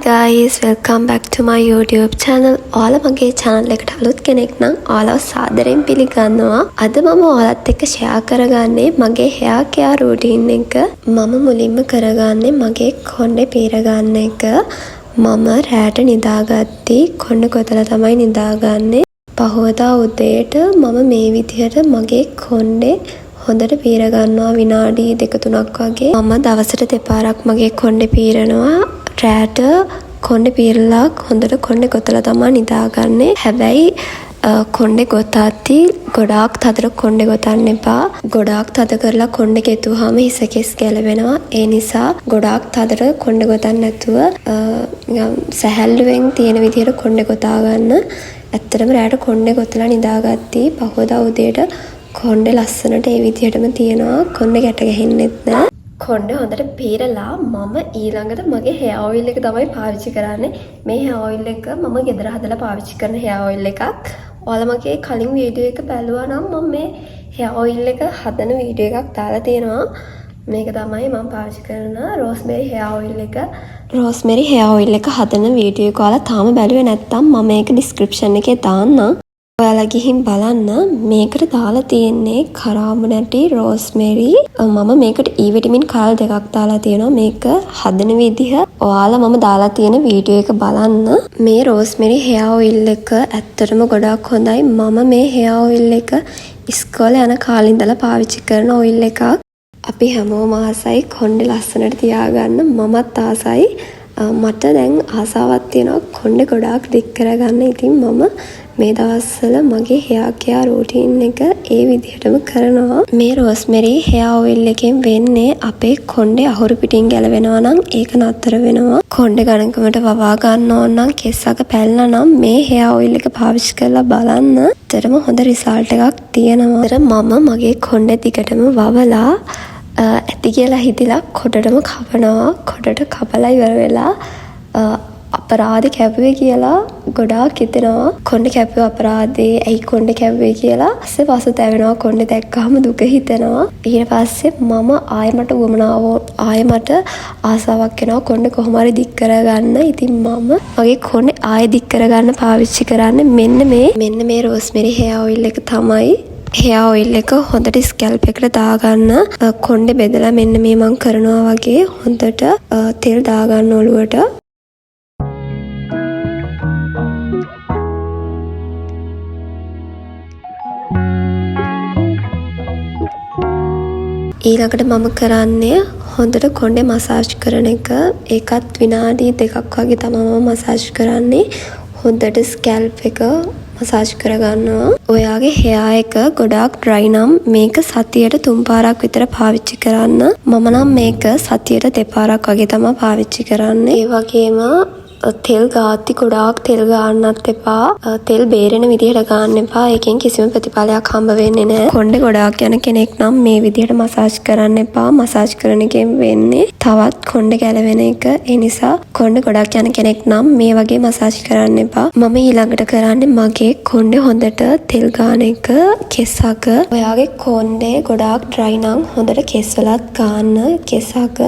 guys, welcome back to my YouTube channel. ඔයාලා මගේ channel එකට අලුත් කෙනෙක් නම් ඔයාලව සාදරයෙන් පිළිගන්නවා. අද මම ඔයාලත් එක්ක share කරගන්නේ මගේ hair care routine එක. මම මුලින්ම කරගන්නේ මගේ කොණ්ඩේ පීර ගන්න එක. මම රැට නිදාගත්තී කොණ්ඩේ කොතලා තමයි නිදාගන්නේ. පහවදා උදේට මම මේ විදිහට මගේ කොණ්ඩේ හොඳට පීර ගන්නවා විනාඩි 2-3ක් වගේ. මම දවසට දෙපාරක් මගේ කොණ්ඩේ පීරනවා. රැට කොණ්ඩේ පීරලා හොඳට කොණ්ඩේ ගොතලා තමයි නිදාගන්නේ. හැබැයි කොණ්ඩේ ගොතද්දී ගොඩාක් තදට කොණ්ඩේ ගොතන්න එපා. ගොඩාක් තද කරලා කොණ්ඩේ ගෙතුවාම හිස කෙස් ගැලවෙනවා. ඒ නිසා ගොඩාක් තදට කොණ්ඩේ ගොතන්න නැතුව සැහැල්ලුවෙන් තියෙන විදිහට කොණ්ඩේ ගොතා ගන්න. ඇත්තටම රැට කොණ්ඩේ ගොතලා නිදාගත්තී පහවදා උදේට කොණ්ඩේ ලස්සනට ඒ විදිහටම තියෙනවා. කොණ්ඩේ ගැට ගැහෙන්නෙත් නෑ. කොණ්ඩේ හොඳට පීරලා මම ඊළඟට මගේ hair oil එක තමයි පාවිච්චි කරන්නේ. මේ hair oil එක මම ගෙදර හදලා පාවිච්චි කරන hair oil එකක්. ඔයාලා මගේ කලින් වීඩියෝ එක බැලුවා නම් මම මේ hair oil එක හදන වීඩියෝ එකක් දාලා තියෙනවා. මේක තමයි මම පාවිච්චි කරන rosemary hair oil එක. rosemary hair oil එක හදන වීඩියෝ එක ඔයාලා තාම බැලුවේ නැත්නම් මම ඒක description එකේ දාන්නම්. ඔයාලා ගිහින් බලන්න. මේකට දාලා තියෙන්නේ කරාඹු නැටි රෝස්මෙරි. මම මේකට E විටමින් කාල් දෙකක් දාලා තියෙනවා. මේක හදන විදිහ ඔයාලා මම දාලා තියෙන වීඩියෝ එක බලන්න. මේ රෝස්මෙරි hair oil එක ඇත්තටම ගොඩක් හොඳයි. මම මේ hair oil එක ඉස්කෝලේ යන කාලේ ඉඳලා පාවිච්චි කරන oil එකක්. අපි හැමෝම ආසයි කොණ්ඩේ ලස්සනට තියාගන්න. මමත් ආසයි. මට දැන් ආසාවක් තියෙනවා කොණ්ඩේ ගොඩාක් දික් කරගන්න. ඉතින් මම මේ දවස්වල මගේ hair care routine එක ඒ විදිහටම කරනවා. මේ rosemary hair oil එකෙන් වෙන්නේ අපේ කොණ්ඩේ අහුරු පිටින් ගැලවෙනවා නම් ඒක නතර වෙනවා. කොණ්ඩේ ගණකමට වවා ගන්න ඕන නම් කෙස්සක පැල්ලා නම් මේ hair oil එක පාවිච්චි කරලා බලන්න. ඇත්තටම හොඳ result එකක් තියෙනවා. මම මගේ කොණ්ඩේ දිගටම වවලා ඇති කියලා හිතලා කොටටම කපනවා. කොටට කපලා ඉවර වෙලා අපරාධ කැපුවේ කියලා ගොඩාක් හිතෙනවා. කොණ්ඩේ කැපුවේ අපරාධේ ඇයි කොණ්ඩේ කැපුවේ කියලා. ඊපස්සේ පසුතැවෙනවා. කොණ්ඩේ දැක්කම දුක හිතෙනවා. ඊට පස්සේ මම ආයෙමට උවමනාව ආයෙමට ආසාවක් එනවා කොණ්ඩේ කොහොම හරි දික් කරගන්න. ඉතින් මම මගේ කොණ්ඩේ ආයෙ දික් කරගන්න පාවිච්චි කරන්නේ මෙන්න මේ rosemary hair oil එක තමයි. hair oil එක හොඳට ස්කැල්ප් එකට දාගන්න. කොණ්ඩේ බෙදලා මෙන්න මේ මම කරනවා වගේ හොඳට තෙල් දාගන්න ඔලුවට. ඊළඟට මම කරන්නේ හොඳට කොණ්ඩේ මසාජ් කරන එක. ඒකත් විනාඩි 2ක් වගේ තමයි මම මසාජ් කරන්නේ. හොඳට ස්කැල්ප් එක මසාජ් කරගන්නවා. ඔයාගේ hair එක ගොඩාක් dry නම් මේක සතියට 3 පාරක් විතර පාවිච්චි කරන්න. මම නම් මේක සතියට 2 පාරක් වගේ තමයි පාවිච්චි කරන්නේ. ඒ වගේම තෙල් ගාති ගොඩාක් තෙල් ගන්නත් එපා. තෙල් බේරෙන විදිහට ගන්න එපා. ඒකෙන් කිසිම ප්‍රතිඵලයක් හම්බ වෙන්නේ නැහැ. කොණ්ඩේ ගොඩාක් යන කෙනෙක් නම් මේ විදිහට මසාජ් කරන්න එපා. මසාජ් කරන එකෙන් වෙන්නේ තවත් කොණ්ඩේ ගැලවෙන එක. ඒ නිසා කොණ්ඩේ ගොඩාක් යන කෙනෙක් නම් මේ වගේ මසාජ් කරන්න එපා. මම ඊළඟට කරන්නේ මගේ කොණ්ඩේ හොඳට තෙල් ගාන එක කෙස්සක. ඔයාගේ කොණ්ඩේ ගොඩාක් dry නම් හොඳට කෙස් වලත් ගන්න කෙස්සක.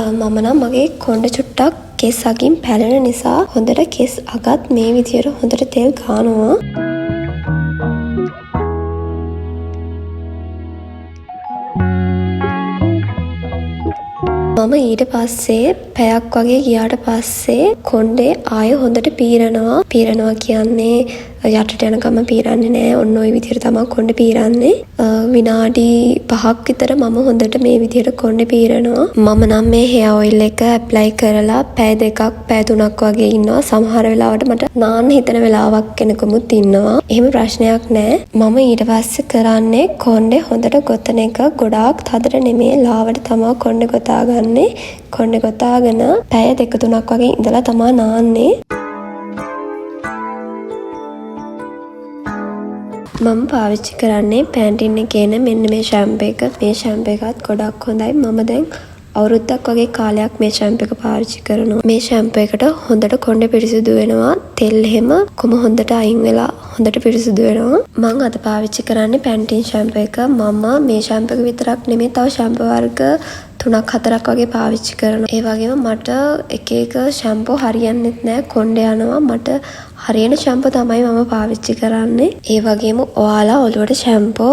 මම නම් මගේ කොණ්ඩේ චුට්ටක් කෙස් අගින් පැලෙන නිසා හොඳට කෙස් අගත් මේ විදිහට හොඳට තෙල් ගානවා. මම ඊට පස්සේ පැයක් වගේ ගියාට පස්සේ කොණ්ඩේ ආයෙ හොඳට පීරනවා. පීරනවා කියන්නේ යටට යනකම පීරන්නේ නෑ. ඔන්න ඔය විදිහට තමයි කොණ්ඩේ පීරන්නේ. විනාඩි 5ක් විතර මම හොඳට මේ විදිහට කොණ්ඩේ පීරනවා. මම නම් මේ hair oil එක apply කරලා පැය 2ක් පැය 3ක් වගේ ඉන්නවා. සමහර වෙලාවට මට නාන්න හිතන වෙලාවක් කෙනෙකුමුත් ඉන්නවා. එහෙම ප්‍රශ්නයක් නෑ. මම ඊට පස්සේ කරන්නේ කොණ්ඩේ හොඳට ගොතන එක. ගොඩාක් තදට නෙමෙයි ලාවට තමයි කොණ්ඩේ ගොතාගන්නේ. කොණ්ඩේ ගොතාගෙන පැය 2-3ක් වගේ ඉඳලා තමයි නාන්නේ. මම පාවිච්චි කරන්නේ Pantene එකේ මෙන්න මේ ෂැම්පූ එක. මේ ෂැම්පූ එකත් ගොඩක් හොඳයි. මම දැන් අවුරුද්දක් වගේ කාලයක් මේ ෂැම්පු එක පාවිච්චි කරනවා. මේ ෂැම්පු එකට හොඳට කොණ්ඩේ පිරිසිදු වෙනවා. තෙල් එහෙම කොම හොඳට අයින් වෙලා හොඳට පිරිසිදු වෙනවා. මම අද පාවිච්චි කරන්නේ පැන්ටීන් ෂැම්පු එක. මම මේ ෂැම්පු එක විතරක් නෙමෙයි තව ෂැම්පු වර්ග 3-4ක් වගේ පාවිච්චි කරනවා. ඒ වගේම මට එක එක ෂැම්පු හරියන්නේත් නැහැ. කොණ්ඩේ යනවා. මට හරියන ෂැම්පු තමයි මම පාවිච්චි කරන්නේ. ඒ වගේම ඔයාලා ඔළුවට ෂැම්පු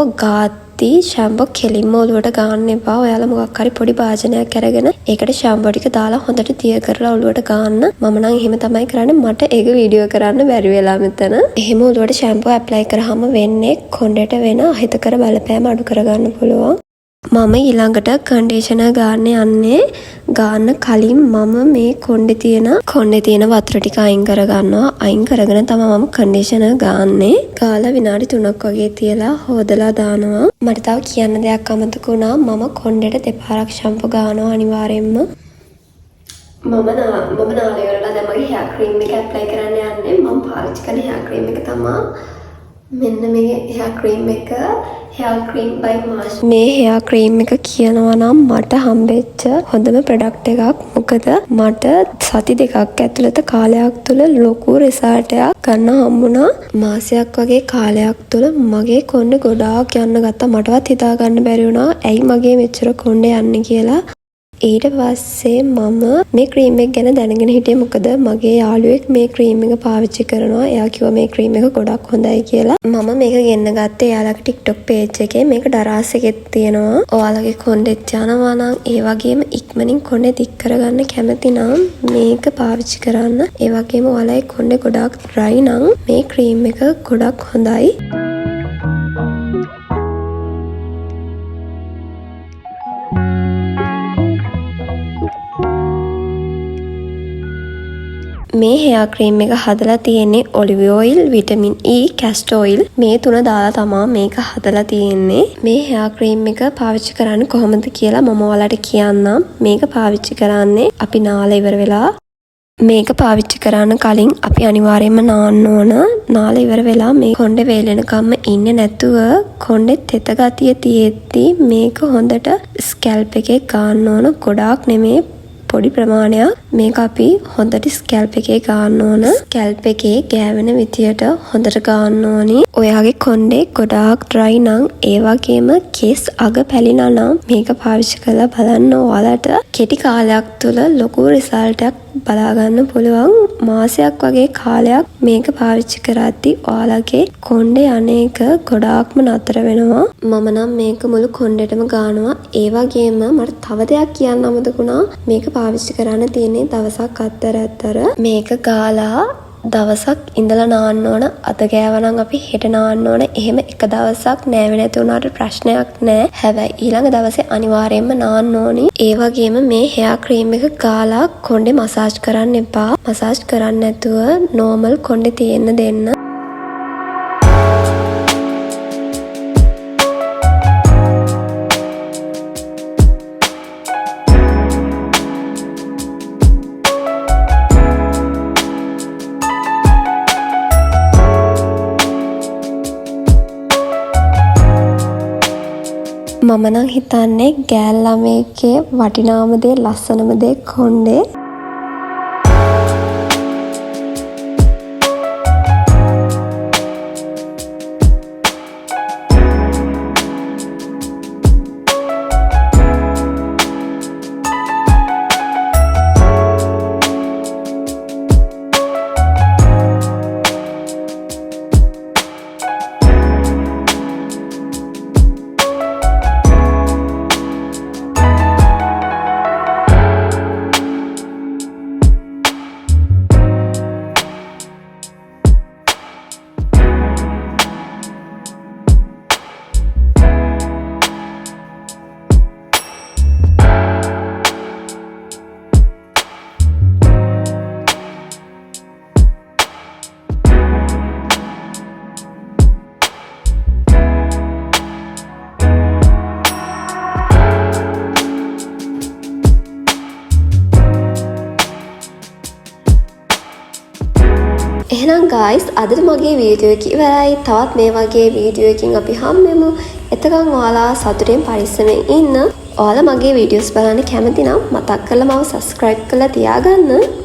ෂැම්පු කෙලින්ම ඔළුවට ගන්න එපා. ඔයාලා මොකක් හරි පොඩි භාජනයක් අරගෙන ඒකට ෂැම්පු ටික දාලා හොඳට තිය කරලා ඔළුවට ගන්න. මම නම් එහෙම තමයි කරන්නේ. මට ඒක වීඩියෝ කරන්න බැරි වෙලා මෙතන. එහෙම ඔළුවට ෂැම්පු ඇප්ලයි කරාම වෙන්නේ කොණ්ඩේට වෙන අහිතකර බලපෑම අඩු කරගන්න පුළුවන්. මම ඊළඟට කන්ඩිෂනර් ගන්න යන්නේ. ගන්න කලින් මම මේ කොණ්ඩේ තියෙන වතුර ටික අයින් කරගන්නවා. අයින් කරගෙන තමයි මම කන්ඩිෂනර් ගන්නේ. ගාලා විනාඩි 3ක් වගේ තියලා හොදලා දානවා. මට තව කියන්න දෙයක් අමතක වුණා. මම කොණ්ඩේට දෙපාරක් ෂැම්පු ගන්නවා අනිවාර්යෙන්ම. මම නාලේ වලලා දැන් මගේ हेयर ක්‍රීම් එක ඇප්ලයි කරන්න යන්නේ. මම පාවිච්චි කරන हेयर ක්‍රීම් එක තමයි මෙන්න මේ हेयर ක්‍රීම් එක हेयर ක්‍රීම් by Marsh. මේ हेयर ක්‍රීම් එක කියනවා නම් මට හම්බෙච්ච හොඳම ප්‍රොඩක්ට් එකක්. මොකද මට සති දෙකක් ඇතුළත කාලයක් තුල ලොකු රිසල්ට් එකක් ගන්න හම්බුණා. මාසයක් වගේ කාලයක් තුල මගේ කොණ්ඩේ ගොඩාක් යන්න ගත්තා. මටවත් හිතා ගන්න බැරි වුණා ඇයි මගේ මෙච්චර කොණ්ඩේ යන්නේ කියලා. ඊට පස්සේ මම මේ ක්‍රීම් එක ගැන දැනගෙන හිටියේ. මොකද මගේ යාළුවෙක් මේ ක්‍රීම් එක පාවිච්චි කරනවා. එයා කිව්වා මේ ක්‍රීම් එක ගොඩක් හොඳයි කියලා. මම මේක ගෙන්න ගත්තේ එයාලගේ TikTok page එකේ. මේක ඩරාස් එකෙත් තියෙනවා. ඔයාලගේ කොණ්ඩෙත් යනවා නම් ඒ වගේම ඉක්මනින් කොණ්ඩේ දික් කරගන්න කැමති නම් මේක පාවිච්චි කරන්න. ඒ වගේම ඔයාලගේ කොණ්ඩේ ගොඩක් dry නම් මේ ක්‍රීම් එක ගොඩක් හොඳයි. මේ हेयर ක්‍රීම් එක හදලා තියෙන්නේ olive oil, vitamin E, castor oil මේ තුන දාලා තමයි මේක හදලා තියෙන්නේ. මේ हेयर ක්‍රීම් එක පාවිච්චි කරන්නේ කොහොමද කියලා මම ඔයාලට කියන්නම්. මේක පාවිච්චි කරන්නේ අපි නාලා ඉවර වෙලා. මේක පාවිච්චි කරන්න කලින් අපි අනිවාර්යයෙන්ම නාන්න ඕන. නාලා ඉවර වෙලා මේ කොණ්ඩේ වේලෙනකම්ම ඉන්නේ නැතුව කොණ්ඩේ තෙත ගතිය තියෙද්දි මේක හොඳට ස්කැල්ප් එකේ ගන්න ඕන. ගොඩාක් නෙමෙයි පොඩි ප්‍රමාණයක්. මේක අපි හොඳට ස්කැල්ප් එකේ ගන්න ඕන. ස්කැල්ප් එකේ ගෑවෙන විදියට හොඳට ගන්න ඕනි. ඔයාගේ කොණ්ඩේ ගොඩාක් dry නම් ඒ වගේම කෙස් අග පැලිලා නම් මේක පාවිච්චි කරලා බලන්න. ඔයාලට කෙටි කාලයක් තුල ලොකු රිසල්ට් එකක් බලා ගන්න පුළුවන්. මාසයක් වගේ කාලයක් මේක පාවිච්චි කරද්දී ඔයාලගේ කොණ්ඩේ අනේක ගොඩාක්ම නතර වෙනවා. මම නම් මේක මුළු කොණ්ඩේටම ගන්නවා. ඒ වගේම මට තව දෙයක් කියන්න අමතකුණා. මේක පාවිච්චි කරන්න තියෙන්නේ දවසක් අතර මේක ගාලා දවසක් ඉඳලා නාන්න ඕන. අත ගෑවනම් අපි හෙට නාන්න ඕන. එහෙම එක දවසක් නෑවෙ නැති වුණාට ප්‍රශ්නයක් නෑ. හැබැයි ඊළඟ දවසේ අනිවාර්යයෙන්ම නාන්න ඕනි. ඒ වගේම මේ हेयर ක්‍රීම් එක ගාලා කොණ්ඩේ මසාජ් කරන්න එපා. මසාජ් කරන්න නැතුව නෝමල් කොණ්ඩේ තියෙන්න දෙන්න. මම නම් හිතන්නේ ගෑල් ළමයෙක්ගේ වටිනාම දේ ලස්සනම දේ කොණ්ඩේ. එහෙනම් guys අදට මගේ වීඩියෝ එක ඉවරයි. තවත් මේ වගේ වීඩියෝ එකකින් අපි හම්බෙමු. එතකන් ඔයාලා සතුටින් පරිස්සමෙන් ඉන්න. ඔයාලා මගේ වීඩියෝස් බලන්න කැමති නම් මතක් කරලා මාව subscribe කරලා තියාගන්න.